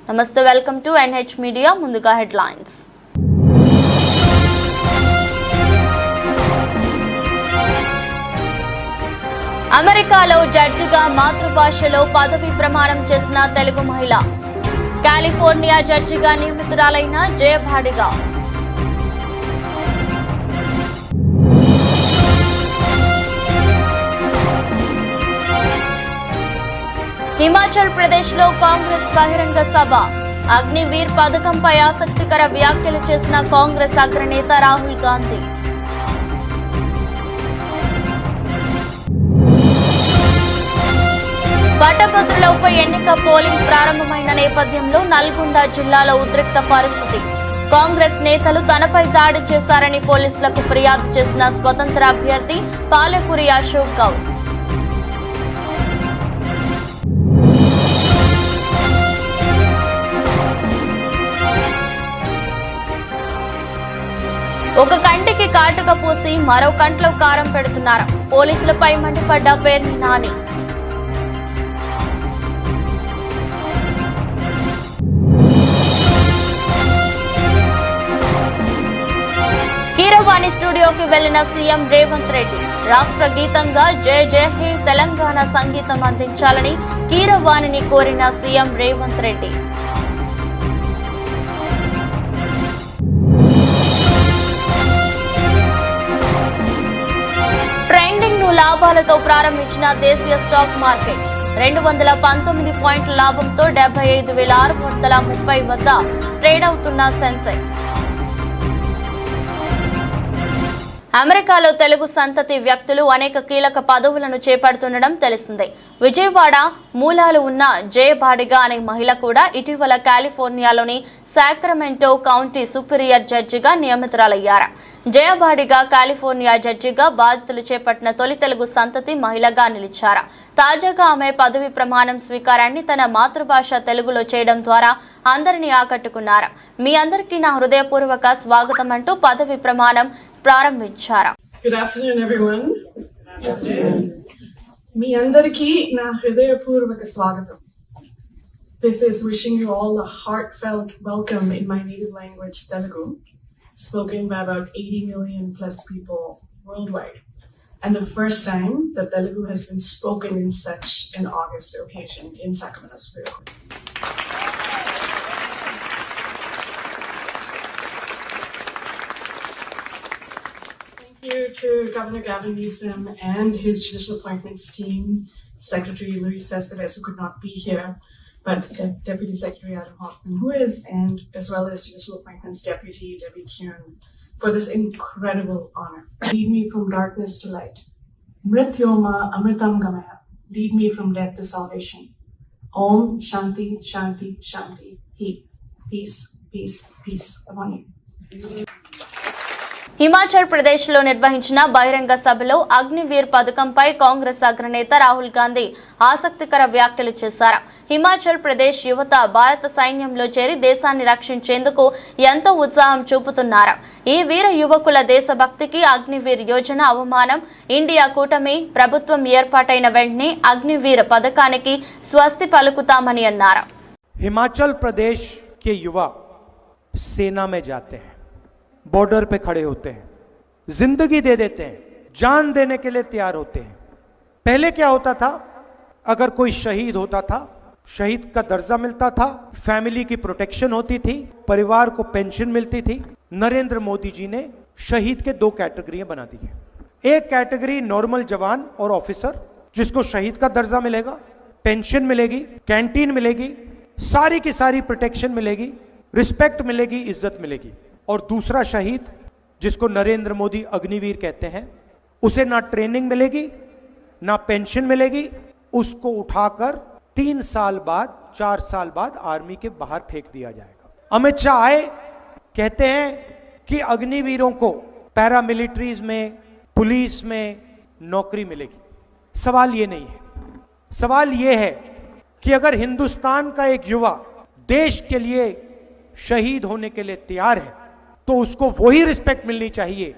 నమస్తే, welcome to NH media. ముందుగా headlines. అమెరికాలో జడ్జిగా మాతృభాషలో పదవి ప్రమాణం చేసిన తెలుగు మహిళ. కాలిఫోర్నియా జడ్జిగా నియమితురాలైన జయభాడిగా. హిమాచల్ ప్రదేశ్ లో కాంగ్రెస్ బహిరంగ సభ. అగ్నివీర్ పథకంపై ఆసక్తికర వ్యాఖ్యలు చేసిన కాంగ్రెస్ అగ్రనేత రాహుల్ గాంధీ. పట్టభద్రుల ఉప ఎన్నిక పోలింగ్ ప్రారంభమైన నేపథ్యంలో నల్గొండ జిల్లాలో ఉద్రిక్త పరిస్థితి. కాంగ్రెస్ నేతలు తనపై దాడి చేశారని పోలీసులకు ఫిర్యాదు చేసిన స్వతంత్ర అభ్యర్థి పాలకూరి అశోక్ గౌడ్. ఒక కంటికి కాటుక పూసి మరో కంట్లో కారం పెడుతున్నారు. పోలీసులపై మండిపడ్డ పేర్ని నాని. కీరవాణి స్టూడియోకి వెళ్లిన సీఎం రేవంత్ రెడ్డి రాష్ట్ర గీతంగా జయ జయ హే తెలంగాణ సంగీతం అందించాలని కీరవాణిని కోరిన సీఎం రేవంత్ రెడ్డి. లాభాలతో ప్రారంభించిన దేశీయ స్టాక్ మార్కెట్ 219 పాయింట్ల లాభంతో 75,630 వద్ద ట్రేడ్ అవుతున్న సెన్సెక్స్. అమెరికాలో తెలుగు సంతతి వ్యక్తులు అనేక కీలక పదవులను చేపడుతుండడం తెలిసిందే. విజయవాడ మూలాలు ఉన్న జయభాడిగా అనే మహిళ కూడా ఇటీవల కాలిఫోర్నియాలోని సాక్రమెంటో కౌంటీ సుపీరియర్ జడ్జిగా నియమితురాలయ్యారు. జయభాడిగా కాలిఫోర్నియా జడ్జిగా బాధ్యతలు చేపట్టిన తొలి తెలుగు సంతతి మహిళగా నిలిచారు. తాజాగా ఆమె పదవి ప్రమాణం స్వీకారాన్ని తన మాతృభాష తెలుగులో చేయడం ద్వారా అందరినీ ఆకట్టుకున్నారు. మీ అందరికీ నా హృదయపూర్వక స్వాగతం అంటూ పదవి ప్రమాణం ప్రారంభించారు. Good afternoon, everyone. మీ అందరికీ నా హృదయపూర్వక స్వాగతం. This is wishing you all a heartfelt welcome in my native language, Telugu, spoken by about 80 million plus people worldwide, and the first time that Telugu has been spoken in such an august occasion in Sacramento Superior Court. Thank you to Governor Gavin Newsom and his judicial appointments team, Secretary Luis Cespedes, who could not be here, but Deputy Secretary Adam Hoffman, who is, and as well as Judicial Appointments Deputy Debbie Kuhn, for this incredible honor. Lead me from darkness to light. Mrityoma Amritam Gamaya. Lead me from death to salvation. Om Shanti Shanti Shanti. Peace, peace, peace upon you. Himachal Pradesh లో నిర్వహించిన బహిరంగ సభలో అగ్నివీర్ పథకంపై కాంగ్రెస్ అగ్రనేత రాహుల్ గాంధీ ఆసక్తికర వ్యాఖ్యలు చేశారు. హిమాచల్ ప్రదేశ్ యువత భారత సైన్యంలో చేరి దేశాన్ని రక్షించేందుకు ఎంతో ఉత్సాహం చూపుతున్నారు. ఈ వీర యువకుల దేశభక్తికి అగ్నివీర్ యోజన అవమానం. ఇండియా కూటమి ప్రభుత్వం ఏర్పాటైన వెంటనే అగ్నివీర్ పథకానికి స్వస్తి పలుకుతామని అన్నారు. हिमाचल प्रदेश के युवा सेना में जाते हैं, बॉर्डर पे खड़े होते हैं, जिंदगी दे देते हैं, जान देने के लिए तैयार होते हैं. पहले क्या होता था, अगर कोई शहीद होता था, शहीद का दर्जा मिलता था, फैमिली की प्रोटेक्शन होती थी, परिवार को पेंशन मिलती थी. नरेंद्र मोदी जी ने शहीद के 2 कैटेगरियां बना दी है. एक कैटेगरी नॉर्मल जवान और ऑफिसर, जिसको शहीद का दर्जा मिलेगा, पेंशन मिलेगी, कैंटीन मिलेगी, सारी की सारी प्रोटेक्शन मिलेगी, रिस्पेक्ट मिलेगी, इज्जत मिलेगी. और दूसरा शहीद, जिसको नरेंद्र मोदी अग्निवीर कहते हैं, उसे ना ट्रेनिंग मिलेगी, ना पेंशन मिलेगी. उसको उठाकर 3 साल बाद, 4 साल बाद आर्मी के बाहर फेंक दिया जाएगा. अमित शाह आए, कहते हैं कि अग्निवीरों को पैरामिलिट्रीज में, पुलिस में नौकरी मिलेगी. सवाल ये नहीं है. सवाल ये है कि अगर हिंदुस्तान का एक युवा देश के लिए शहीद होने के लिए तैयार है, तो उसको वही रिस्पेक्ट मिलनी चाहिए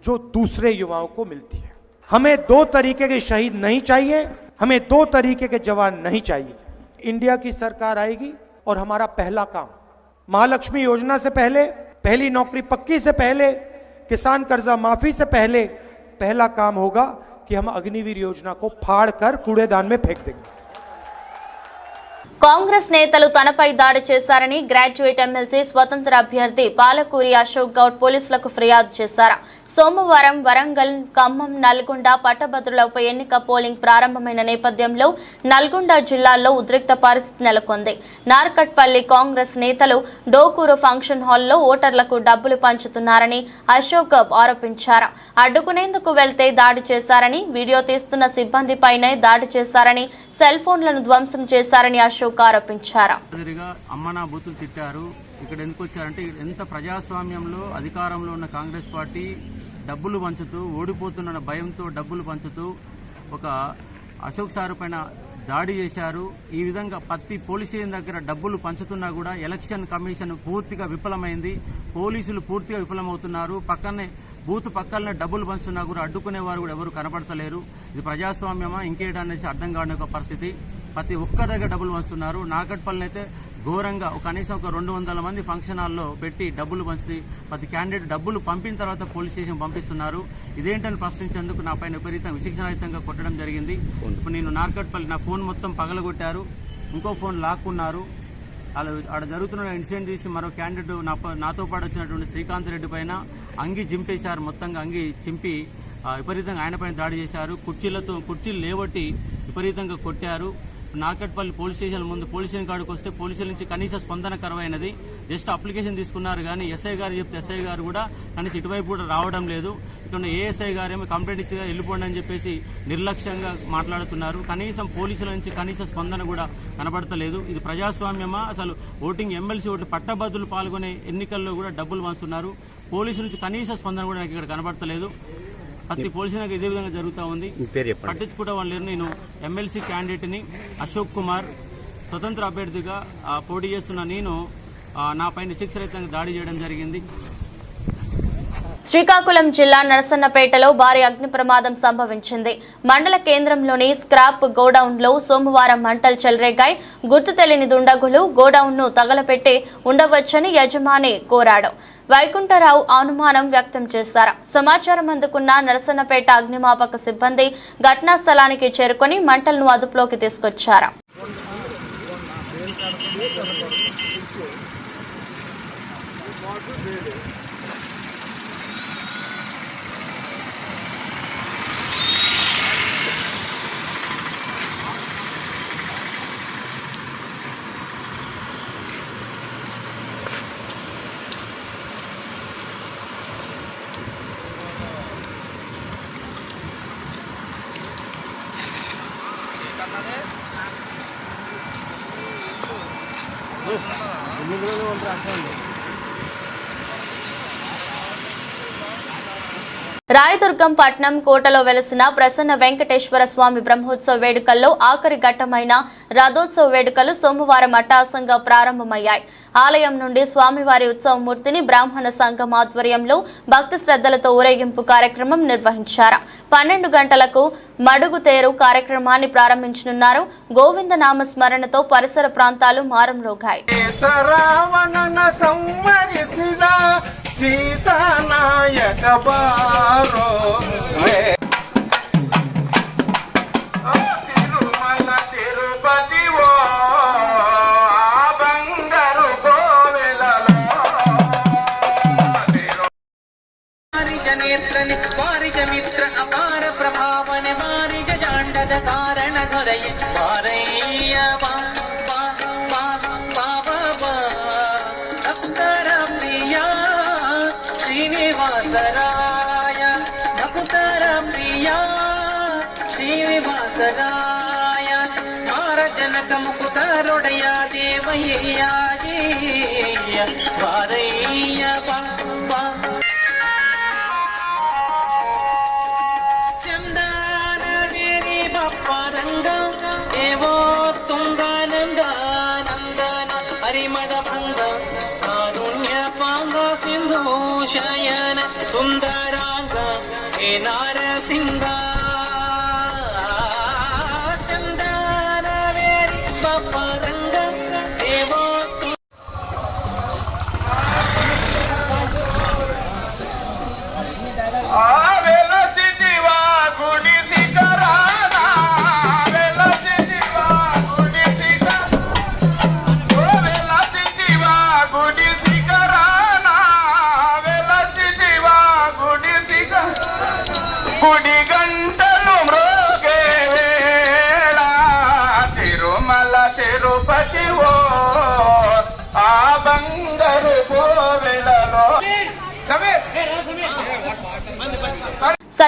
जो दूसरे युवाओं को मिलती है. हमें 2 तरीके के शहीद नहीं चाहिए, हमें 2 तरीके के जवान नहीं चाहिए. इंडिया की सरकार आएगी और हमारा पहला काम महालक्ष्मी योजना से पहले, पहली नौकरी पक्की से पहले, किसान कर्जा माफी से पहले पहला काम होगा कि हम अग्निवीर योजना को फाड़ कर कूड़ेदान में फेंक देंगे। కాంగ్రెస్ నేతలు తనపై దాడి చేశారని గ్రాడ్యుయేట్ ఎమ్మెల్సీ స్వతంత్ర అభ్యర్థి పాలకూరి అశోక్ గౌడ్ పోలీసులకు ఫిర్యాదు చేశారు. సోమవారం వరంగల్, ఖమ్మం, నల్గొండ పట్టభద్రుల ఉప ఎన్నిక పోలింగ్ ప్రారంభమైన నేపథ్యంలో నల్గొండ జిల్లాలో ఉద్రిక్త పరిస్థితి నెలకొంది. నార్కట్పల్లి కాంగ్రెస్ నేతలు డోకూరు ఫంక్షన్ హాల్లో ఓటర్లకు డబ్బులు పంచుతున్నారని అశోక్ గౌడ్ ఆరోపించారు. అడ్డుకునేందుకు వెళ్తే దాడి చేశారని, వీడియో తీస్తున్న సిబ్బందిపైనే దాడి చేశారని, సెల్ ఫోన్లను ధ్వంసం చేశారని అశోక్ ఆరోపించారు. అమ్మనా బూతులు తిట్టారు. ఇక్కడ ఎందుకు వచ్చారంటే ఎంత ప్రజాస్వామ్యంలో అధికారంలో ఉన్న కాంగ్రెస్ పార్టీ డబ్బులు పంచుతూ, ఓడిపోతున్న భయంతో డబ్బులు పంచుతూ ఒక అశోక్ సార్ పైన దాడి చేశారు. ఈ విధంగా ప్రతి పోలీస్ స్టేషన్ దగ్గర డబ్బులు పంచుతున్నా కూడా ఎలక్షన్ కమిషన్ పూర్తిగా విఫలమైంది. పోలీసులు పూర్తిగా విఫలమవుతున్నారు. పక్కనే బూత్ పక్కనే డబ్బులు పంచుతున్నా కూడా అడ్డుకునే వారు కూడా ఎవరు కనబడతలేరు. ఇది ప్రజాస్వామ్యమా ఇంకేటనేసి అర్థం కాని ఒక పరిస్థితి. ప్రతి ఒక్క దగ్గర డబ్బులు పంచుతున్నారు. నాకట్పల్లి అయితే ఘోరంగా కనీసం ఒక 200 మంది ఫంక్షన్ హాల్లో పెట్టి డబ్బులు పంచి ప్రతి క్యాండిడేట్ డబ్బులు పంపిన తర్వాత పోలీస్ స్టేషన్ పంపిస్తున్నారు. ఇదేంటని ప్రశ్నించేందుకు నా పైన విపరీతం విశిక్షణాయుతంగా కొట్టడం జరిగింది. ఇప్పుడు నేను నార్కట్పల్లి నా ఫోన్ మొత్తం పగలగొట్టారు. ఇంకో ఫోన్ లాక్కున్నారు. ఆడ జరుగుతున్న ఇన్సిడెంట్ తీసి మరో క్యాండిడేట్ నాతో పాటు వచ్చినటువంటి శ్రీకాంత్ రెడ్డి పైన అంగి చింపేశారు. మొత్తంగా అంగి చింపి విపరీతంగా ఆయన పైన దాడి చేశారు. కుర్చీలు లేవట్టి విపరీతంగా కొట్టారు. నార్కట్పల్లి పోలీస్ స్టేషన్ ముందు పోలీస్ స్టేషన్ కాడికి వస్తే పోలీసుల నుంచి కనీస స్పందన కరువైనది. జస్ట్ అప్లికేషన్ తీసుకున్నారు కానీ ఎస్ఐ గారు చెప్తే ఎస్ఐ గారు కూడా కనీసం ఇటువైపు కూడా రావడం లేదు. ఇక్కడ ఏఎస్ఐ గారేమో కంప్లైంట్ ఇచ్చి వెళ్ళిపోండి అని చెప్పేసి నిర్లక్ష్యంగా మాట్లాడుతున్నారు. కనీసం పోలీసుల నుంచి కనీస స్పందన కూడా కనబడతలేదు. ఇది ప్రజాస్వామ్యమా? అసలు ఓటింగ్ ఎమ్మెల్సీ ఓట్లు పట్టభద్రులు పాల్గొనే ఎన్నికల్లో కూడా డబ్బులు పంచుతున్నారు. పోలీసుల నుంచి కనీస స్పందన కూడా నాకు ఇక్కడ కనబడతలేదు. ప్రతి పోలీసులకు ఇదే విధంగా జరుగుతూ ఉంది. పట్టించుకోవడం వాళ్ళు లేరు. నేను ఎమ్మెల్సీ క్యాండిడేట్ ని అశోక్ కుమార్, స్వతంత్ర అభ్యర్థిగా పోటీ చేస్తున్న నేను నా పైన నిశ్చిక్షరహితంగా దాడి చేయడం జరిగింది. శ్రీకాకుళం జిల్లా నరసన్నపేటలో భారీ అగ్ని ప్రమాదం సంభవించింది. మండల కేంద్రంలోని స్క్రాప్ గోడౌన్ లో సోమవారం మంటలు చెలరేగాయి. గుర్తు తెలియని దుండగులు గోడౌన్ ను తగలపెట్టి ఉండవచ్చని యజమాని కోరాడు. వైకుంఠరావు అనుమానం వ్యక్తం చేశారు. సమాచారం అందుకున్న నరసన్నపేట అగ్నిమాపక సిబ్బంది ఘటనా స్థలానికి చేరుకొని మంటలను అదుపులోకి తీసుకొచ్చారు. రాయదుర్గం పట్నం కోటలో వెలసిన ప్రసన్న వెంకటేశ్వర స్వామి బ్రహ్మోత్సవ వేడుకల్లో ఆఖరి ఘట్టమైన రథోత్సవ వేడుకలు సోమవారం అట్టహాసంగా ప్రారంభమయ్యాయి. ఆలయం నుండి స్వామివారి ఉత్సవమూర్తిని బ్రాహ్మణ సంఘం ఆధ్వర్యంలో భక్తి శ్రద్ధలతో ఊరేగింపు కార్యక్రమం నిర్వహించారు. 12 గంటలకు మడుగుతేరు కార్యక్రమాన్ని ప్రారంభించనున్నారు. గోవింద నామ స్మరణతో పరిసర ప్రాంతాలు మారంరోగాయి. మిత్ర అపార ప్రభావన మారిజ జాండద కారణ ధరయ వారయ్య భక్తర ప్రియ శ్రీనివాసరాయ భక్తర ప్రియ శ్రీనివాసరాయ భారజనక ముకుతరుడయ దేవయ్య వారయ్య ఏవో తుంగానందానందన హరిమద భంగ కారుణ్య పాంగ సింధు శయన సుందరాంగ హే నారసింగ చందన వేరి బప్పరంగ ఏవో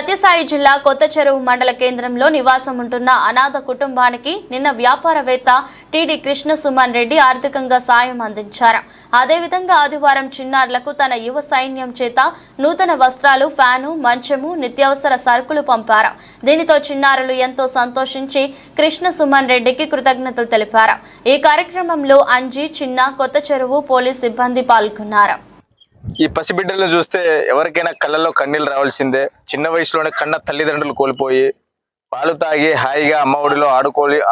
సత్యసాయి జిల్లా కొత్త చెరువు మండల కేంద్రంలో నివాసం ఉంటున్న అనాథ కుటుంబానికి నిన్న వ్యాపారవేత్త టీడీ కృష్ణ సుమన్ రెడ్డి ఆర్థికంగా సాయం అందించారు. అదేవిధంగా ఆదివారం చిన్నారులకు తన యువ సైన్యం చేత నూతన వస్త్రాలు, ఫ్యాను, మంచము, నిత్యావసర సరుకులు పంపారు. దీనితో చిన్నారులు ఎంతో సంతోషించి కృష్ణ సుమన్ రెడ్డికి కృతజ్ఞతలు తెలిపారు. ఈ కార్యక్రమంలో అంజీ, చిన్న, కొత్త చెరువు పోలీస్ సిబ్బంది పాల్గొన్నారు. ఈ పసిబిడ్డలను చూస్తే ఎవరికైనా కళ్ళల్లో కన్నీళ్ళు రావాల్సిందే. చిన్న వయసులోనే కన్న తల్లిదండ్రులు కోల్పోయి పాలు తాగి హాయిగా అమ్మ ఒడిలో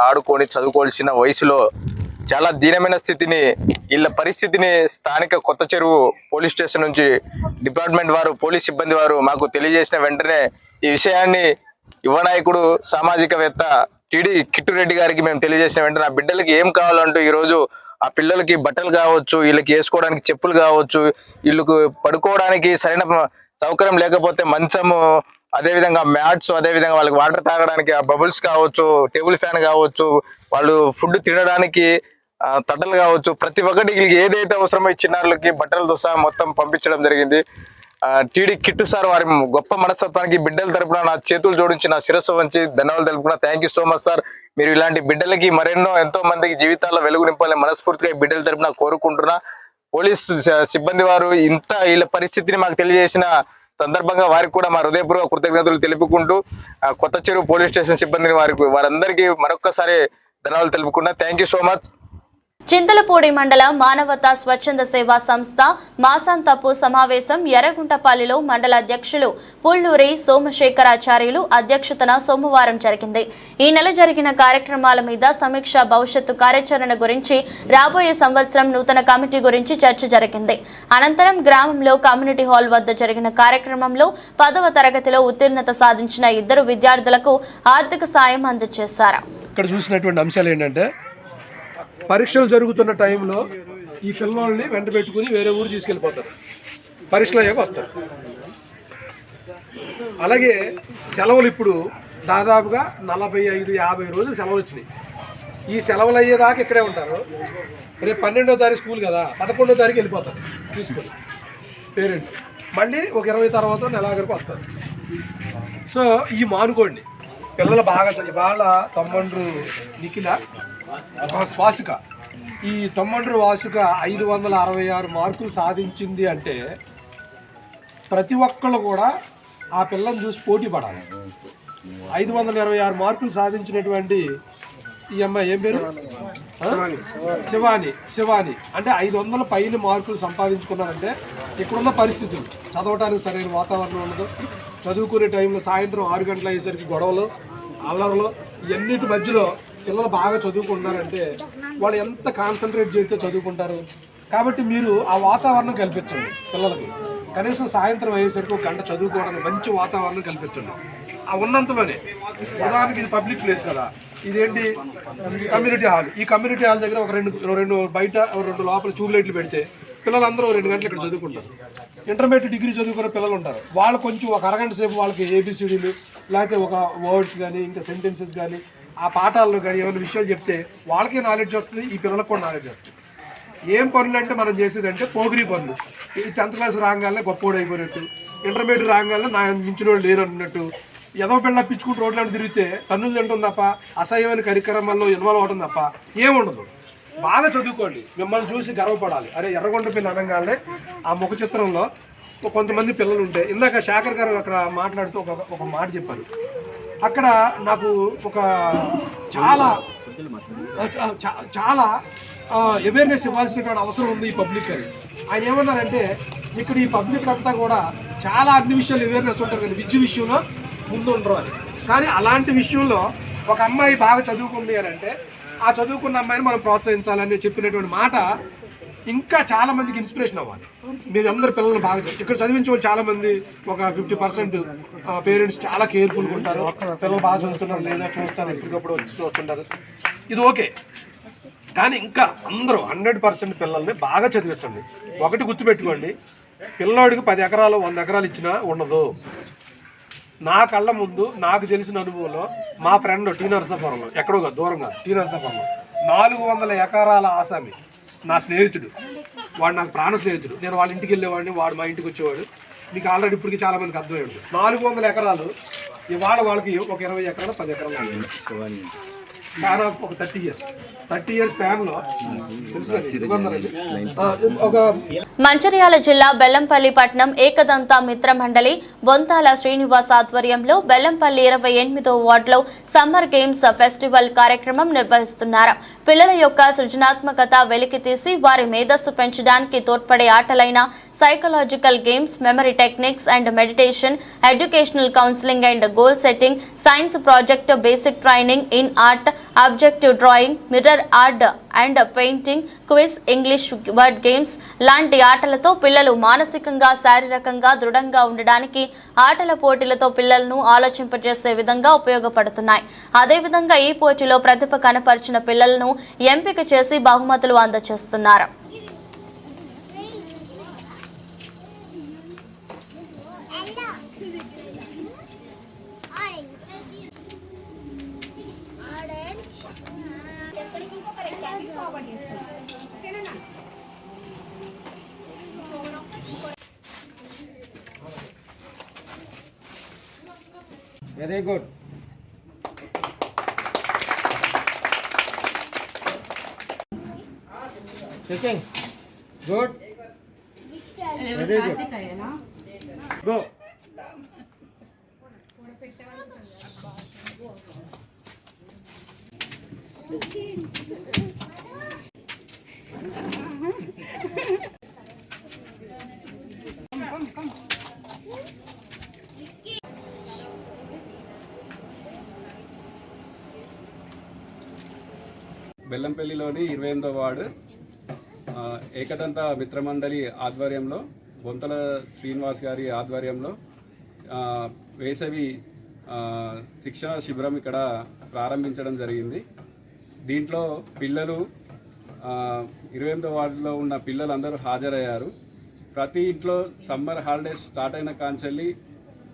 ఆడుకొని చదువుకోవాల్సిన వయసులో చాలా దీనమైన స్థితిని, వీళ్ళ పరిస్థితిని స్థానిక కొత్త చెరువు పోలీస్ స్టేషన్ నుంచి డిపార్ట్మెంట్ వారు, పోలీస్ సిబ్బంది వారు మాకు తెలియజేసిన వెంటనే ఈ విషయాన్ని యువ నాయకుడు, సామాజికవేత్త టీడీ కిట్టురెడ్డి గారికి మేము తెలియజేసిన వెంటనే ఆ బిడ్డలకి ఏం కావాలంటూ ఈరోజు ఆ పిల్లలకి బట్టలు కావచ్చు, వీళ్ళకి వేసుకోవడానికి చెప్పులు కావచ్చు, వీళ్ళకు పడుకోవడానికి సరైన సౌకర్యం లేకపోతే మంచము, అదేవిధంగా మ్యాట్స్, అదేవిధంగా వాళ్ళకి వాటర్ తాగడానికి ఆ బబుల్స్ కావచ్చు, టేబుల్ ఫ్యాన్ కావచ్చు, వాళ్ళు ఫుడ్ తినడానికి తట్టలు కావచ్చు, ప్రతి ఒక్కటి వీళ్ళకి ఏదైతే అవసరమో చిన్నారులకి బట్టలతో సహా మొత్తం పంపించడం జరిగింది. టీడీ కిట్టు సార్ వారి గొప్ప మనస్తత్వానికి బిడ్డల తరపున నా చేతులు జోడించి నా శిరస్సు వంచి ధన్యవాదాలు తెలుపుకున్నా. Thank you so much sir. మీరు ఇలాంటి బిడ్డలకి మరెన్నో ఎంతో మందికి జీవితాల్లో వెలుగు నింపాలని మనస్ఫూర్తిగా బిడ్డల తరపున కోరుకుంటున్నా. పోలీస్ సిబ్బంది వారు ఇంత వీళ్ళ పరిస్థితిని మాకు తెలియజేసిన సందర్భంగా వారికి కూడా మా హృదయపూర్వక కృతజ్ఞతలు తెలుపుకుంటూ కొత్త చెరువు పోలీస్ స్టేషన్ సిబ్బందిని వారందరికీ మరొక్కసారి ధన్యవాదాలు తెలుపుకున్నా. Thank you so much. Chintalapudi మండల మానవతా స్వచ్ఛంద సేవా సంస్థ మాసాంతపు సమావేశం ఎర్రగుంటపల్లిలో మండల అధ్యక్షులు పుల్లూరి సోమశేఖరాచార్యులు అధ్యక్షతన సోమవారం జరిగింది. ఈ నెల జరిగిన కార్యక్రమాల మీద సమీక్ష, భవిష్యత్తు కార్యాచరణ గురించి, రాబోయే సంవత్సరం నూతన కమిటీ గురించి చర్చ జరిగింది. అనంతరం గ్రామంలో కమ్యూనిటీ హాల్ వద్ద జరిగిన కార్యక్రమంలో 10వ తరగతిలో ఉత్తీర్ణత సాధించిన 2 విద్యార్థులకు ఆర్థిక సాయం అందజేశారు. ఇక్కడ చూసినటువంటి అంశాలు ఏంటంటే, పరీక్షలు జరుగుతున్న టైంలో ఈ పిల్లల్ని వెంట పెట్టుకుని వేరే ఊరు తీసుకెళ్ళిపోతారు, పరీక్షలు అయ్యాక వస్తారు. అలాగే సెలవులు ఇప్పుడు దాదాపుగా 45-50 రోజులు సెలవులు వచ్చినాయి. ఈ సెలవులు అయ్యేదాకా ఇక్కడే ఉంటారు. రేపు 12వ తారీఖు స్కూల్ కదా, 11వ తారీఖు వెళ్ళిపోతారు తీసుకొని పేరెంట్స్. మళ్ళీ ఒక 20 తర్వాత నెలాఖరికి వస్తారు. సో ఈ మానుకోండి, పిల్లలు బాగా ఇవాళ తమ్మండ్రు నిఖిల శ్వాసిక, ఈ తమ్మండ్రు వాసిక 566 మార్కులు సాధించింది అంటే ప్రతి ఒక్కళ్ళు కూడా ఆ పిల్లని చూసి పోటీ పడాలి. 526 మార్కులు సాధించినటువంటి ఈ అమ్మాయి ఏం పేరు? శివాని అంటే 500 పైన మార్కులు సంపాదించుకున్నారంటే ఇక్కడున్న పరిస్థితులు, చదవటానికి సరైన వాతావరణం ఉండదు, చదువుకునే టైంలో సాయంత్రం 6 గంటల అయ్యేసరికి గొడవలు, అల్లర్లు, ఇవన్నిటి మధ్యలో పిల్లలు బాగా చదువుకుంటున్నారంటే వాళ్ళు ఎంత కాన్సన్ట్రేట్ చేస్తే చదువుకుంటారు. కాబట్టి మీరు ఆ వాతావరణం కల్పించండి పిల్లలకి. కనీసం సాయంత్రం అయ్యేసరికి 1 గంట చదువుకోవడానికి మంచి వాతావరణం కల్పించండి. ఆ ఉన్నంతలోనే, ఉదాహరణకి ఇది పబ్లిక్ ప్లేస్ కదా, ఇదేంటి కమ్యూనిటీ హాల్. ఈ కమ్యూనిటీ హాల్ దగ్గర ఒక రెండు బయట 2 లోపల ట్యూబ్ లైట్లు పెడితే పిల్లలందరూ 2 గంటలు ఇక్కడ చదువుకుంటారు. ఇంటర్మీడియట్, డిగ్రీ చదువుకునే పిల్లలు ఉంటారు, వాళ్ళు కొంచెం ఒక అరగంట సేపు వాళ్ళకి ABCDలు లేకపోతే ఒక వర్డ్స్ కానీ ఇంకా సెంటెన్సెస్ కానీ ఆ పాఠాల్లో కానీ ఏమైనా విషయాలు చెప్తే వాళ్ళకి నాలెడ్జ్ వస్తుంది, ఈ పిల్లలకు కూడా నాలెడ్జ్ వస్తుంది. ఏం పనులు అంటే మనం చేసేదంటే పోగిరి పనులు. ఈ 10th క్లాస్ రాగానే గొప్పోడు అయిపోయినట్టు, ఇంటర్మీడియట్ రాగానే నా మించిన వాళ్ళు లేరు అన్నట్టు, ఏదో పిల్ల పిచ్చుకుంటూ రోడ్లను తిరిగితే తన్నులు తింటుంది తప్ప అసహ్యమైన కార్యక్రమాల్లో ఇన్వాల్వ్ అవడం తప్ప ఏముండదు. బాగా చదువుకోండి, మిమ్మల్ని చూసి గర్వపడాలి. అరే ఎర్రగొండ పిల్ల అనగానే ఆ ముఖ చిత్రంలో కొంతమంది పిల్లలు ఉంటే, ఇందాక శేఖర్ గారు అక్కడ మాట్లాడుతూ ఒక మాట చెప్పారు. అక్కడ నాకు ఒక చాలా అవేర్నెస్ ఇవ్వాల్సినటువంటి అవసరం ఉంది ఈ పబ్లిక్ అని. ఆయన ఏమన్నారంటే, ఇక్కడ ఈ పబ్లిక్ అంతా కూడా చాలా అన్ని విషయాలు అవేర్నెస్ ఉంటారు కానీ విద్య విషయంలో ముందు ఉండరు అని. కానీ అలాంటి విషయంలో ఒక అమ్మాయి బాగా చదువుకుంది అని అంటే ఆ చదువుకున్న అమ్మాయిని మనం ప్రోత్సహించాలని చెప్పినటువంటి మాట ఇంకా చాలా మందికి ఇన్స్పిరేషన్ అవ్వాలి. మీరు అందరు పిల్లల్ని బాగా ఇక్కడ చదివించే వాళ్ళు చాలామంది, ఒక 50% పేరెంట్స్ చాలా కేర్ఫుల్గా ఉంటారు. పిల్లలు బాగా చదువుతున్నారు లేదా చూస్తారు, ఎప్పటికప్పుడు వచ్చి చూస్తుంటారు, ఇది ఓకే. కానీ ఇంకా అందరూ 100% పిల్లల్ని బాగా చదివించండి. ఒకటి గుర్తుపెట్టుకోండి, పిల్లవాడికి 10 ఎకరాలు 100 ఎకరాలు ఇచ్చినా ఉండదు. నా కళ్ళ ముందు నాకు తెలిసిన అనుభవంలో మా ఫ్రెండ్ టీ నరసాపురంలో, ఎక్కడో దూరంగా టీ నరసాపురంలో 400 ఎకరాల ఆసామి నా స్నేహితుడు, వాడు నాకు ప్రాణ స్నేహితుడు. నేను వాళ్ళ ఇంటికి వెళ్ళేవాడిని, వాడు మా ఇంటికి వచ్చేవాడు. మీకు ఆల్రెడీ ఇప్పటికి చాలా మందికి అర్థమై ఉంటుంది. 400 ఎకరాలు ఇవాళ వాళ్ళకి ఒక 20 ఎకరాలు 10 ఎకరాలు స్పాన్ ఆఫ్ ఒక 30 ఇయర్స్ స్పాన్లో ఒక మంచిర్యాల జిల్లా బెల్లంపల్లి పట్టణం ఏకదంత మిత్ర మండలి బొంతాల శ్రీనివాస్ ఆధ్వర్యంలో బెల్లంపల్లి 28వ వార్డులో సమ్మర్ గేమ్స్ ఫెస్టివల్ కార్యక్రమం నిర్వహిస్తున్నారు. పిల్లల యొక్క సృజనాత్మకత వెలికితీసి వారి మేధస్సు పెంచడానికి తోడ్పడే ఆటలైన psychological games, memory techniques and meditation, educational counselling and goal setting, science project, basic training in art, objective drawing, mirror art and painting, quiz, English word games లాంటి ఆటలతో పిల్లలు మానసికంగా, శారీరకంగా దృఢంగా ఉండడానికి ఆటల పోటీలతో పిల్లలను ఆలోచింపజేసే విధంగా ఉపయోగపడుతున్నాయి. అదేవిధంగా ఈ పోటీలో ప్రతిభ కనపరిచిన పిల్లలను ఎంపిక చేసి బహుమతులు అందజేస్తున్నారు. Very good. Checking good. Very good. Go. బెల్లంపల్లిలోని 28వ వార్డు ఏకదంత మిత్రమండలి ఆధ్వర్యంలో బొంతల శ్రీనివాస్ గారి ఆధ్వర్యంలో వేసవి శిక్షణ శిబిరం ఇక్కడ ప్రారంభించడం జరిగింది. దీంట్లో పిల్లలు 28వ వార్డులో ఉన్న పిల్లలందరూ హాజరయ్యారు. ప్రతి ఇంట్లో సమ్మర్ హాలిడేస్ స్టార్ట్ అయిన కాంచెల్లి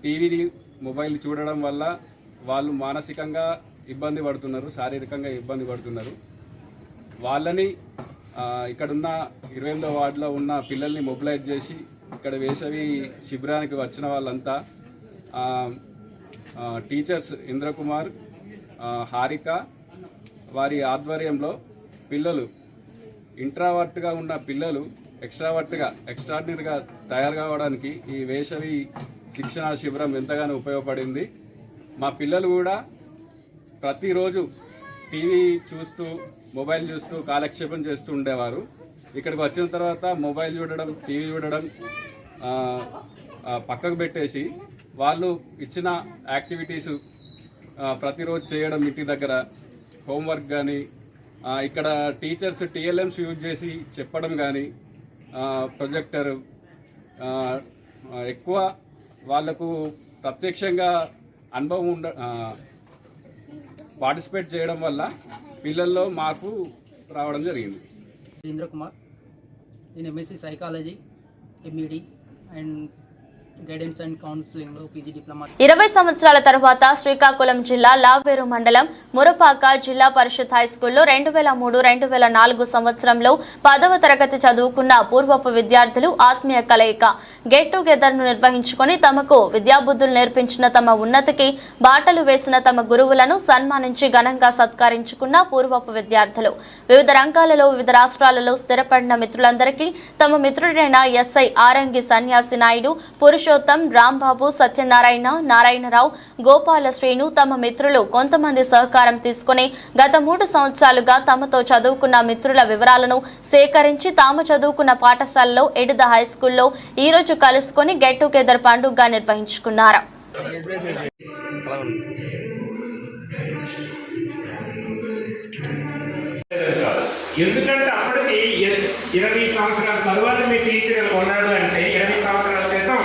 టీవీ, మొబైల్ చూడడం వల్ల వాళ్ళు మానసికంగా ఇబ్బంది పడుతున్నారు, శారీరకంగా ఇబ్బంది పడుతున్నారు. వాళ్ళని ఇక్కడున్న 28వ వార్డులో ఉన్న పిల్లల్ని మొబిలైజ్ చేసి ఇక్కడ వేసవి శిబిరానికి వచ్చిన వాళ్ళంతా టీచర్స్ ఇంద్రకుమార్, హారిక వారి ఆధ్వర్యంలో పిల్లలు ఇంట్రావర్ట్గా ఉన్న పిల్లలు ఎక్స్ట్రాడినరీగా తయారు కావడానికి ఈ వేసవి శిక్షణా శిబిరం ఎంతగానో ఉపయోగపడింది. మా పిల్లలు కూడా ప్రతిరోజు టీవీ చూస్తూ, మొబైల్ చూస్తూ కాలక్షేపం చేస్తూ ఉండేవారు. ఇక్కడికి వచ్చిన తర్వాత మొబైల్ చూడడం, టీవీ చూడడం పక్కకు పెట్టేసి వాళ్ళు ఇచ్చిన యాక్టివిటీసు ప్రతిరోజు చేయడం, ఇంటి దగ్గర హోంవర్క్ కానీ, ఇక్కడ టీచర్స్ టీఎల్ఎంస్ యూజ్ చేసి చెప్పడం కానీ, ప్రొజెక్టర్ ఎక్కువ వాళ్లకు ప్రత్యక్షంగా అనుభవం పార్టిసిపేట్ చేయడం వల్ల పిల్లల్లో మార్పు రావడం జరిగింది. ఇంద్రకుమార్, నేను MSc psychology, MEd and guidance and కౌన్సిలింగ్లో పీజీ డిప్లొమా. 20 సంవత్సరాల తర్వాత శ్రీకాకుళం జిల్లా లావేరు మండలం మురపాక జిల్లా పరిషత్ హైస్కూల్లో 2003-2004 సంవత్సరంలో 10వ తరగతి చదువుకున్న పూర్వపు విద్యార్థులు ఆత్మీయ కలయిక గెట్ టుగెదర్ను నిర్వహించుకొని తమకు విద్యాబుద్ధులు నేర్పించిన, తమ ఉన్నతికి బాటలు వేసిన తమ గురువులను సన్మానించి ఘనంగా సత్కరించుకున్న పూర్వపు విద్యార్థులు. వివిధ రంగాలలో వివిధ రాష్ట్రాలలో స్థిరపడిన మిత్రులందరికీ తమ మిత్రుడైన ఎస్ఐ ఆరంగి సన్యాసి నాయుడు, పురుషోత్తం, రాంబాబు, సత్యనారాయణ, నారాయణరావు, గోపాల శ్రీను తమ మిత్రులు కొంతమంది సహకారం తీసుకుని గత 3 సంవత్సరాలుగా తమతో చదువుకున్న మిత్రుల వివరాలను సేకరించి తాము చదువుకున్న పాఠశాలలో ఎడిద హైస్కూల్లో ఈ రోజు కలుసుకొని గెట్ టుగెదర్ పండుగగా నిర్వహించుకున్నారు. ఎందుకంటే అప్పటికి 20 సంవత్సరాల తరువాత మీ టీచర్ ఉన్నాడు అంటే 20 సంవత్సరాల క్రితం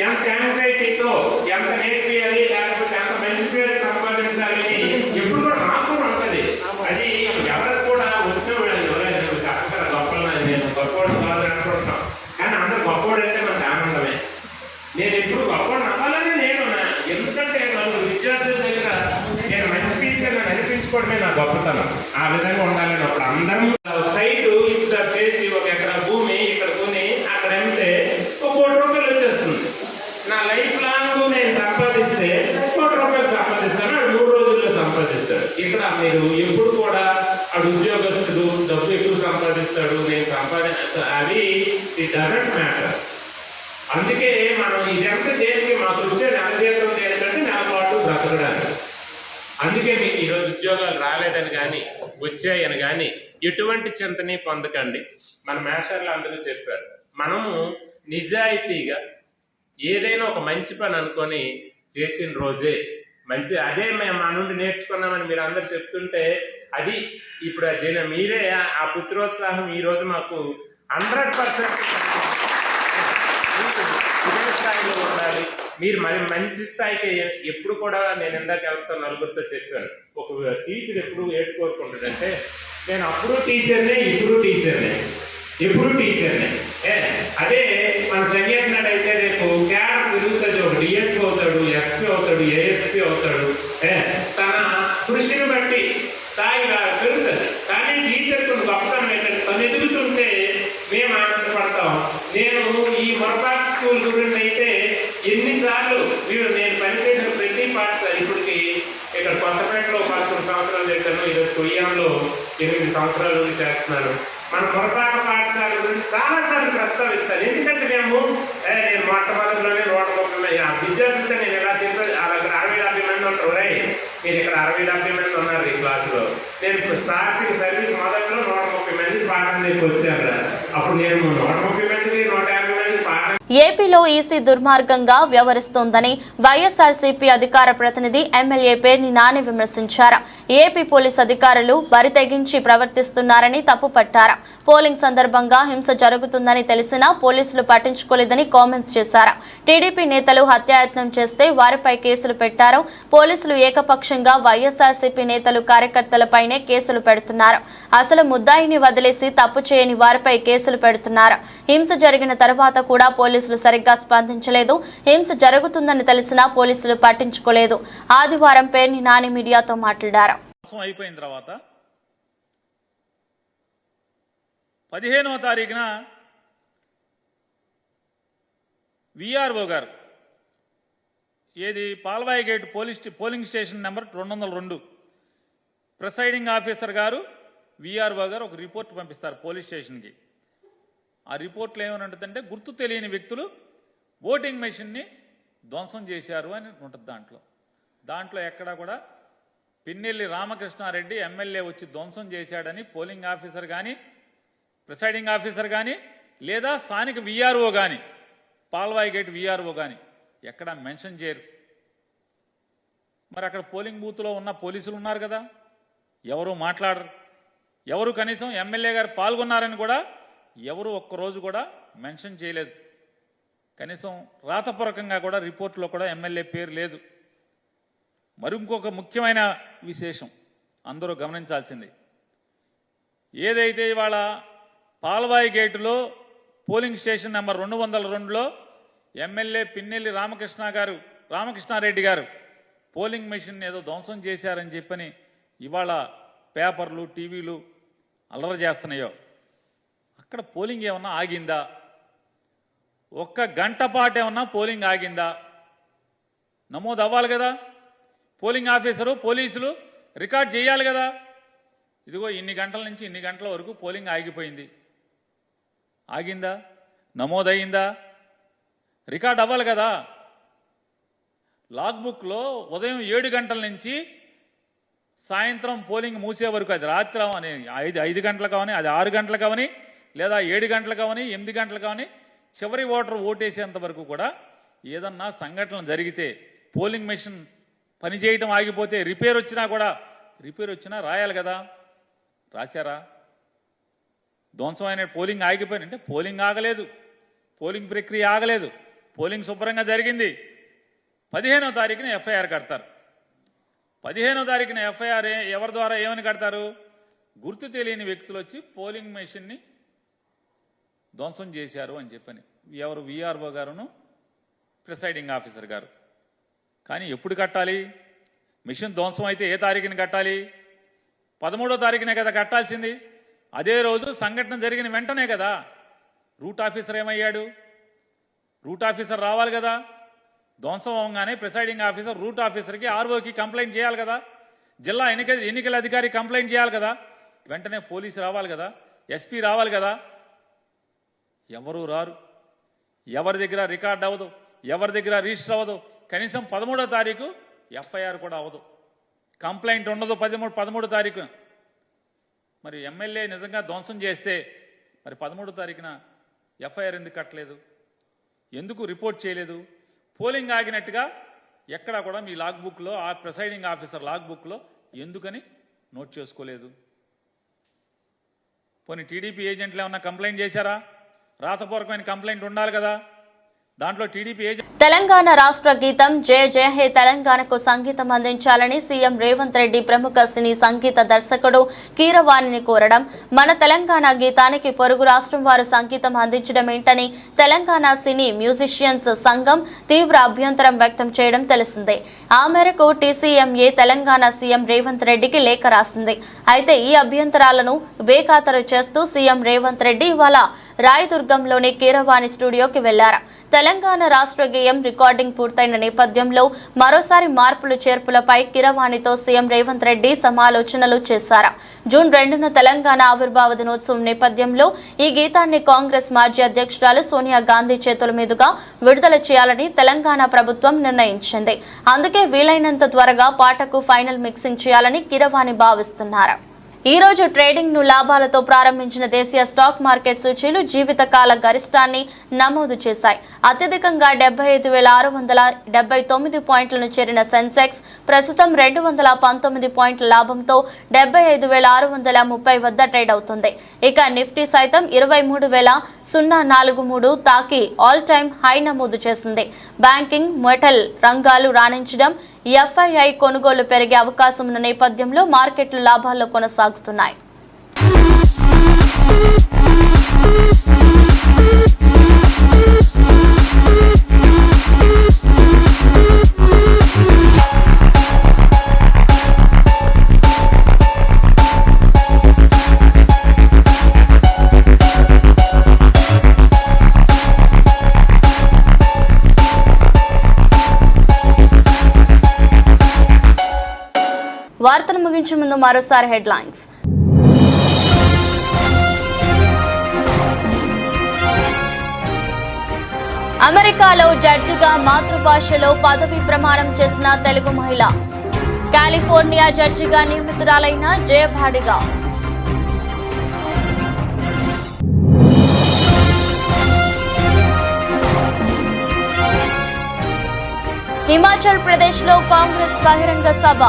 ఎంత యాంగ్జైటీతో ఎంత నేర్పియాలి, లేకపోతే ఎంత మంచి పేరు సంపాదించాలని ఎప్పుడు కూడా నాకు కూడా ఉంటుంది. అది ఎవరికి కూడా వచ్చిన అక్కడ గొప్పలు నేను గొప్పవాడు కాదు అనుకుంటున్నాం, కానీ అందరూ గొప్పవాడు అంటే మనకు ఆనందమే. నేను ఎప్పుడు గొప్పవాడు అవ్వాలని నేను, ఎందుకంటే నలుగురు విద్యార్థుల దగ్గర నేను మంచి టీచర్ అనిపించుకోవడమే నా గొప్పతనం. ఆ విధంగా ఉండాలని అప్పుడు అందరం సైటు ఇక్కడ చేసి 1 ఎకరా భూమి ఇక్కడ కొని అక్కడ అమ్మితే 1 కోటి రూపాయలు వచ్చేది. అవి ఇట్ డజంట్ మ్యాటర్. అందుకే మనం ఇదంతా దేనికి మాకు వచ్చే నెల జీతం దేనికంటే నెల పాటు బ్రతకడానికి. అందుకే మీకు ఈరోజు ఉద్యోగాలు రాలేదని కానీ వచ్చాయని కానీ ఎటువంటి చింతని పొందకండి. మన మేషర్లు అందరూ చెప్పారు, మనము నిజాయితీగా ఏదైనా ఒక మంచి పని అనుకొని చేసిన రోజే మంచి, అదే మేము మా నుండి నేర్చుకున్నామని మీరు అందరు చెప్తుంటే అది ఇప్పుడు దీని మీరే ఆ పుత్రోత్సాహం ఈరోజు మాకు 100% ఇదే స్థాయిలో ఉండాలి. మీరు మరి మంచి స్థాయికి ఎప్పుడు కూడా నేను ఇందాక వెళ్తా నలుగురితో చెప్పాను, ఒక టీచర్ ఎప్పుడు ఏడు కోరుకుంటాడంటే నేను అప్పుడు టీచర్నే ఇప్పుడు టీచర్నే ఎప్పుడు టీచర్నే. అదే మన సంగీతనాడు అయితే రేపు క్యాడర్ పెరుగుతుంది, ఒక డిఎస్పీ అవుతాడు, ఎస్పీ అవుతాడు, ఏఎస్పీ అవుతాడు. తన కృషిని బట్టి స్థాయి పెరుగుతుంది. కానీ టీచర్ కొన్ని గొప్పతనం ఏంటంటే తను ఎదుగుతుంటే మేము ఆనందపడతాం. నేను ఈ మొరపాటి స్కూల్ గురించి అయితే ఎన్నిసార్లు నేను పనిచేసిన ప్రతి పాఠశాల ఇప్పటికి ఇక్కడ కొత్తపేటలో 11 సంవత్సరాలు చేశాను, ఈరోజు కొయ్యంలో 8 సంవత్సరాల నుండి చేస్తున్నాను. మన పొరపాక పాఠశాల గురించి చాలాసార్లు ప్రస్తావిస్తాను. ఎందుకంటే నేను మొట్టమొదటిలోనే 130 విద్యార్థులతో నేను ఎలా చెప్పాను, అక్కడ 60-70 మంది ఉంటారు. మీరు ఇక్కడ 60-70 మంది ఉన్నారు ఈ క్లాసులో. నేను స్టార్టింగ్ సర్వీస్ మొదట్లో 130 మంది పాఠం చెప్పి వచ్చాను. అప్పుడు నేను 130 మందికి 150 మంది పాఠం. ఏపీలో ఈసీ దుర్మార్గంగా వ్యవహరిస్తోందని వైఎస్ఆర్సీపీ అధికార ప్రతినిధి ఎమ్మెల్యే పేర్ని నాని విమర్శించారు. ఏపీ పోలీస్ అధికారులు బరితెగించి ప్రవర్తిస్తున్నారని తప్పుపట్టారు. పోలింగ్ సందర్భంగా హింస జరుగుతుందని తెలిసినా పోలీసులు పట్టించుకోలేదని కామెంట్స్ చేశారు. టీడీపీ నేతలు హత్యాయత్నం చేస్తే వారిపై కేసులు పెట్టారు. పోలీసులు ఏకపక్షంగా వైఎస్ఆర్సీపీ నేతలు కార్యకర్తలపైనే కేసులు పెడుతున్నారు. అసలు ముద్దాయిని వదిలేసి తప్పు చేయని వారిపై కేసులు పెడుతున్నారు. హింస జరిగిన తర్వాత కూడా పోలీసులు సరిగ్గా స్పందించలేదు. హింస జరుగుతుందని తెలిసినా పోలీసులు పట్టించుకోలేదు. ఆదివారం పేర్ని నాని మీడియాతో మాట్లాడారు. అయిపోయిన తర్వాత 15వ తారీఖున విఆర్ఓ గారు ఏది Palvai gate polling station number 202 presiding officer గారు విఆర్ఓ గారు ఒక రిపోర్ట్ పంపిస్తారు పోలీస్ స్టేషన్కి. ఆ రిపోర్ట్లో ఏమనంటుందంటే గుర్తు తెలియని వ్యక్తులు ఓటింగ్ మెషిన్ని ధ్వంసం చేశారు అని ఉంటుంది. దాంట్లో ఎక్కడా కూడా పిన్నెల్లి రామకృష్ణారెడ్డి ఎమ్మెల్యే వచ్చి ధ్వంసం చేశాడని పోలింగ్ ఆఫీసర్ కానీ ప్రిసైడింగ్ ఆఫీసర్ కానీ లేదా స్థానిక విఆర్ఓ కానీ పాల్వాయి గేట్ విఆర్ఓ కానీ ఎక్కడా మెన్షన్ చేయరు. మరి అక్కడ పోలింగ్ బూత్లో ఉన్న పోలీసులు ఉన్నారు కదా, ఎవరు మాట్లాడరు. ఎవరు కనీసం ఎమ్మెల్యే గారు పాల్గొన్నారని కూడా ఎవరు ఒక్కరోజు కూడా మెన్షన్ చేయలేదు. కనీసం రాతపూర్వకంగా కూడా రిపోర్ట్లో కూడా ఎమ్మెల్యే పేరు లేదు. మరి ఇంకొక ముఖ్యమైన విశేషం అందరూ గమనించాల్సింది, ఏదైతే ఇవాళ పాల్వాయి గేటులో పోలింగ్ స్టేషన్ నెంబర్ 202లో ఎమ్మెల్యే పిన్నెల్లి రామకృష్ణారెడ్డి గారు పోలింగ్ మెషిన్ ఏదో ధ్వంసం చేశారని చెప్పని ఇవాళ పేపర్లు టీవీలు అల్లరి చేస్తున్నాయో, అక్కడ పోలింగ్ ఏమన్నా ఆగిందా? 1 గంట పాటు ఏమన్నా పోలింగ్ ఆగిందా? నమోదు అవ్వాలి కదా. పోలింగ్ ఆఫీసరు పోలీసులు రికార్డ్ చేయాలి కదా. ఇదిగో ఇన్ని గంటల నుంచి ఇన్ని గంటల వరకు పోలింగ్ ఆగిపోయింది. ఆగిందా? నమోదయ్యిందా? రికార్డ్ అవ్వాలి కదా. లాగ్బుక్లో ఉదయం 7 గంటల నుంచి సాయంత్రం పోలింగ్ మూసే వరకు, అది రాత్రి అవని 5 గంటలకు అవని, అది 6 గంటలకు అవని, లేదా 7 గంటలకు అవని, 8 గంటలకు అవని, చివరి ఓటర్ ఓటేసేంత వరకు కూడా ఏదన్నా సంఘటన జరిగితే పోలింగ్ మెషిన్ పనిచేయటం ఆగిపోతే రిపేర్ వచ్చినా రాయాలి కదా. రాశారా? ధ్వంసమైన పోలింగ్ ఆగిపోయినంటే పోలింగ్ ఆగలేదు, పోలింగ్ ప్రక్రియ ఆగలేదు, పోలింగ్ శుభ్రంగా జరిగింది. 15వ తారీఖున ఎఫ్ఐఆర్ కడతారు. 15వ తారీఖున ఎఫ్ఐఆర్ ఎవరి ద్వారా ఏమని కడతారు? గుర్తు తెలియని వ్యక్తులు వచ్చి పోలింగ్ మెషిన్ని ధ్వంసం చేశారు అని చెప్పని. ఎవరు? విఆర్ఓ గారును ప్రిసైడింగ్ ఆఫీసర్ గారు. కానీ ఎప్పుడు కట్టాలి? మిషన్ ధ్వంసం అయితే ఏ తారీఖున కట్టాలి? 13వ తారీఖునే కదా కట్టాల్సింది. అదే రోజు సంఘటన జరిగిన వెంటనే కదా. రూట్ ఆఫీసర్ ఏమయ్యాడు? రూట్ ఆఫీసర్ రావాలి కదా. ధ్వంసం అవగానే ప్రిసైడింగ్ ఆఫీసర్ రూట్ ఆఫీసర్కి ఆర్ఓకి కంప్లైంట్ చేయాలి కదా. జిల్లా ఎన్నికల అధికారి కంప్లైంట్ చేయాలి కదా. వెంటనే పోలీసు రావాలి కదా, ఎస్పీ రావాలి కదా. ఎవరు రారు, ఎవరి దగ్గర రికార్డ్ అవ్వదు, ఎవరి దగ్గర రిజిస్టర్ అవ్వదు. కనీసం 13వ తారీఖు ఎఫ్ఐఆర్ కూడా అవ్వదు, కంప్లైంట్ ఉండదు 13వ తారీఖు. మరి ఎమ్మెల్యే నిజంగా ధ్వంసం చేస్తే మరి 13వ తారీఖున ఎఫ్ఐఆర్ ఎందుకు కట్టలేదు, ఎందుకు రిపోర్ట్ చేయలేదు? పోలింగ్ ఆగినట్టుగా ఎక్కడా కూడా మీ లాగ్ బుక్లో, ఆ ప్రిసైడింగ్ ఆఫీసర్ లాగ్ బుక్లో ఎందుకని నోట్ చేసుకోలేదు? పోనీ టీడీపీ ఏజెంట్లు ఏమన్నా కంప్లైంట్ చేశారా? రాతపూర్వకమైన కంప్లైంట్ ఉండాలి కదా. దాంట్లో టీడీపీ ఏజెంట్ తెలంగాణ రాష్ట్ర గీతం జయ జయ హే తెలంగాణకు సంగీతం అందించాలని సీఎం రేవంత్ రెడ్డి ప్రముఖ సినీ సంగీత దర్శకుడు కీరవాణిని కోరడం, మన తెలంగాణ గీతానికి పొరుగు రాష్ట్రం వారు సంగీతం అందించడం ఏంటని తెలంగాణ సినీ మ్యూజిషియన్స్ సంఘం తీవ్ర అభ్యంతరం వ్యక్తం చేయడం తెలిసిందే. ఆ మేరకు టీసీఎంఏ తెలంగాణ సీఎం రేవంత్ రెడ్డికి లేఖ రాసింది. అయితే ఈ అభ్యంతరాలను బేఖాతరు చేస్తూ సీఎం రేవంత్ రెడ్డి ఇవాళ రాయదుర్గంలోని కీరవాణి స్టూడియోకి వెళ్లారు. తెలంగాణ రాష్ట్ర గేయం రికార్డింగ్ పూర్తయిన నేపథ్యంలో మరోసారి మార్పులు చేర్పులపై కీరవాణితో సీఎం రేవంత్ రెడ్డి సమాలోచనలు చేశారు. జూన్ 2న తెలంగాణ ఆవిర్భావ దినోత్సవం నేపథ్యంలో ఈ గీతాన్ని కాంగ్రెస్ మాజీ అధ్యక్షురాలు సోనియా గాంధీ చేతుల మీదుగా విడుదల చేయాలని తెలంగాణ ప్రభుత్వం నిర్ణయించింది. అందుకే వీలైనంత త్వరగా పాటకు ఫైనల్ మిక్సింగ్ చేయాలని కీరవాణి భావిస్తున్నారు. ఈ రోజు ట్రేడింగ్ ను లాభాలతో ప్రారంభించిన దేశీయ స్టాక్ మార్కెట్ సూచీలు జీవితకాల గరిష్టాన్ని నమోదు చేశాయి. అత్యధికంగా 75,679 పాయింట్లను చేరిన సెన్సెక్స్ ప్రస్తుతం 219 పాయింట్ల లాభంతో 75,630 వద్ద ట్రేడ్ అవుతుంది. ఇక నిఫ్టీ సైతం 23,043 తాకి ఆల్ టైమ్ హై నమోదు చేసింది. బ్యాంకింగ్, మెటల్ రంగాలు రాణించడం, ఎఫ్ఐఐ కొనుగోలు పెరిగే అవకాశం ఉన్న నేపథ్యంలో మార్కెట్లు లాభాల్లో కొనసాగుతున్నాయి. వార్తలు ముగించే ముందు మరోసారి హెడ్లైన్స్. అమెరికాలో జడ్జిగా మాతృభాషలో పదవి ప్రమాణం చేసిన తెలుగు మహిళ, కాలిఫోర్నియా జడ్జిగా నియమితురాలైన జయభాడిగా. హిమాచల్ ప్రదేశ్ లో కాంగ్రెస్ బహిరంగ సభ,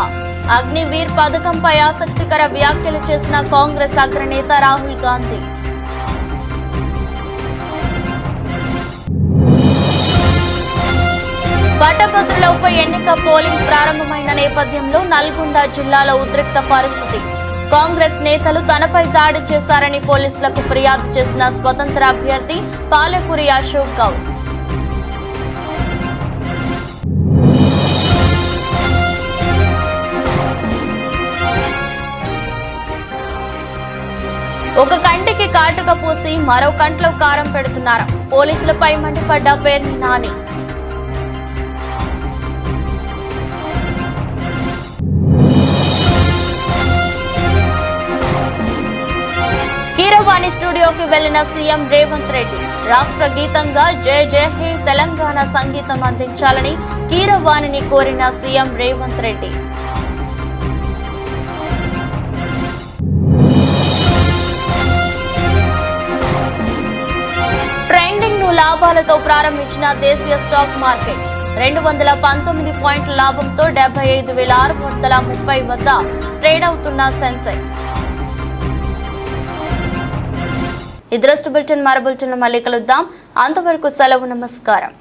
అగ్నివీర్ పథకంపై ఆసక్తికర వ్యాఖ్యలు చేసిన కాంగ్రెస్ అగ్రనేత రాహుల్ గాంధీ. పట్టభద్రుల ఉప ఎన్నిక పోలింగ్ ప్రారంభమైన నేపథ్యంలో నల్గొండ జిల్లాలో ఉద్రిక్త పరిస్థితి. కాంగ్రెస్ నేతలు తనపై దాడి చేశారని పోలీసులకు ఫిర్యాదు చేసిన స్వతంత్ర అభ్యర్థి పాలకూరి అశోక్ గౌడ్. ఒక కంటికి కాటుక పూసి మరో కంట్లో కారం పెడుతున్నారు. పోలీసులపై మండిపడ్డ పేర్ని నాని. కీరవాణి స్టూడియోకి వెళ్లిన సీఎం రేవంత్ రెడ్డి రాష్ట్ర గీతంగా జయ జయ హే తెలంగాణ సంగీతం అందించాలని కీరవాణిని కోరిన సీఎం రేవంత్ రెడ్డి. ట్రెండింగ్ ను లాభాలతో ప్రారంభించిన దేశీయ స్టాక్ మార్కెట్ 219 పాయింట్ల లాభంతో 75,630 వద్ద ట్రేడ్ అవుతున్న సెన్సెక్స్. ఈ దృష్టి బులెటిన్ మరో బులెటిన్ మళ్ళీ కలుద్దాం. అంతవరకు సెలవు, నమస్కారం.